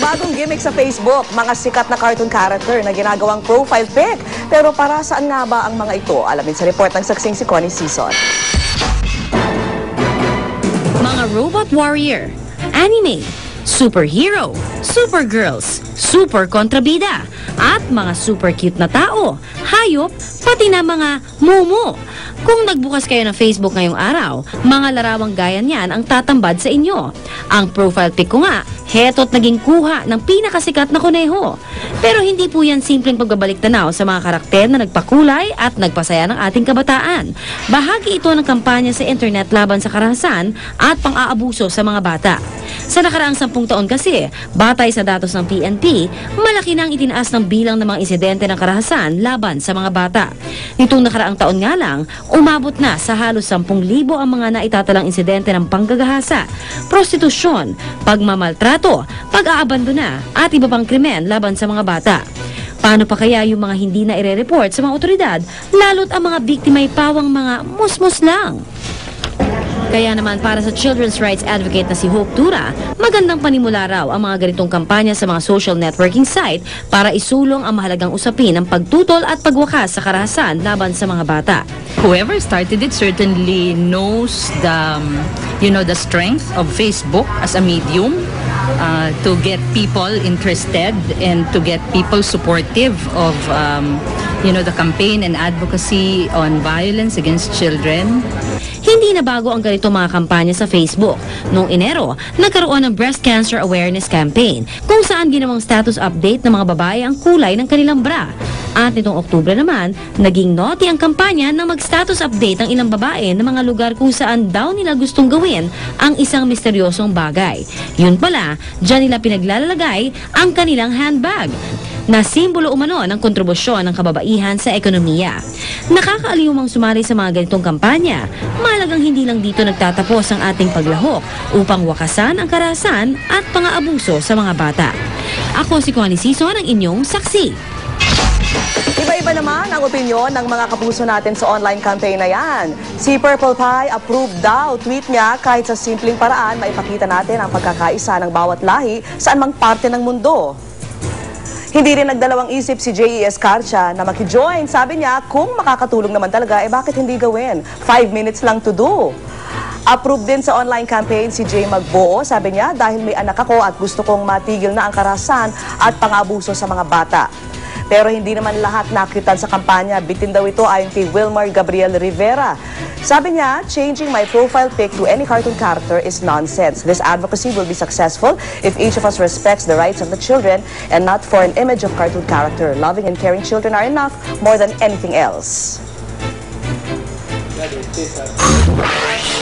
Bagong gimmick sa Facebook, mga sikat na cartoon character na ginagawang profile pic. Pero para saan nga ba ang mga ito? Alamin sa report ng saksing si Connie Sison. Mga robot warrior, anime, superhero, supergirls, super kontrabida, at mga super cute na tao, hayop, pati na mga mumu. Kung nagbukas kayo ng Facebook ngayong araw, mga larawang gaya niyan ang tatambad sa inyo. Ang profile pic ko nga, heto't naging kuha ng pinakasikat na kuneho. Pero hindi po yan simpleng pagbabalik tanaw sa mga karakter na nagpakulay at nagpasaya ng ating kabataan. Bahagi ito ng kampanya sa internet laban sa karahasan at pang-aabuso sa mga bata. Sa nakaraang 10 taon kasi, batay sa datos ng PNP, malaki na ang itinaas ng bilang ng mga insidente ng karahasan laban sa mga bata. Nitong nakaraang taon nga lang, umabot na sa halos 10,000 ang mga naitatalang insidente ng panggagahasa, prostitusyon, pagmamaltrato, pag-aabandona at iba pang krimen laban sa mga bata. Paano pa kaya yung mga hindi na ire-report sa mga otoridad, lalo't ang mga biktima ay pawang mga musmus lang? Kaya naman para sa children's rights advocate na si Hope Tura, magandang panimula raw ang mga ganitong kampanya sa mga social networking site para isulong ang mahalagang usapin ng pagtutol at pagwakas sa karahasan laban sa mga bata. Whoever started it certainly knows the strength of Facebook as a medium to get people interested and to get people supportive of the campaign and advocacy on violence against children. Hindi na bago ang ganito mga kampanya sa Facebook. Noong Enero, nagkaroon ng Breast Cancer Awareness Campaign kung saan ginawang status update ng mga babae ang kulay ng kanilang bra. At nitong Oktubre naman, naging naughty ang kampanya na mag-status update ang ilang babae ng mga lugar kung saan daw nila gustong gawin ang isang misteryosong bagay. Yun pala, dyan nila pinaglalagay ang kanilang handbag na simbolo umano ng kontribusyon ng kababaihan sa ekonomiya. Nakakaaliw mang sumali sa mga ganitong kampanya, mahalagang hindi lang dito nagtatapos ang ating paglahok upang wakasan ang karahasan at pang-aabuso sa mga bata. Ako si Connie Sison, ang inyong saksi. Iba-iba naman ang opinyon ng mga kapuso natin sa online campaign na yan. Si Purple Pie, approved daw tweet niya kahit sa simpleng paraan maipakita natin ang pagkakaisa ng bawat lahi saan mang parte ng mundo. Hindi rin nagdalawang isip si J.E. Escarcha na makijoin. Sabi niya, kung makakatulong naman talaga, bakit hindi gawin? 5 minutes lang to do. Approved din sa online campaign si Jay Magbuo. Sabi niya, dahil may anak ako at gusto kong matigil na ang karahasan at pang-abuso sa mga bata. Pero hindi naman lahat nakitan sa kampanya. Bitin daw ito ayon kay Wilmar Gabriel Rivera. Sabi niya, changing my profile pic to any cartoon character is nonsense. This advocacy will be successful if each of us respects the rights of the children and not for an image of cartoon character. Loving and caring children are enough more than anything else.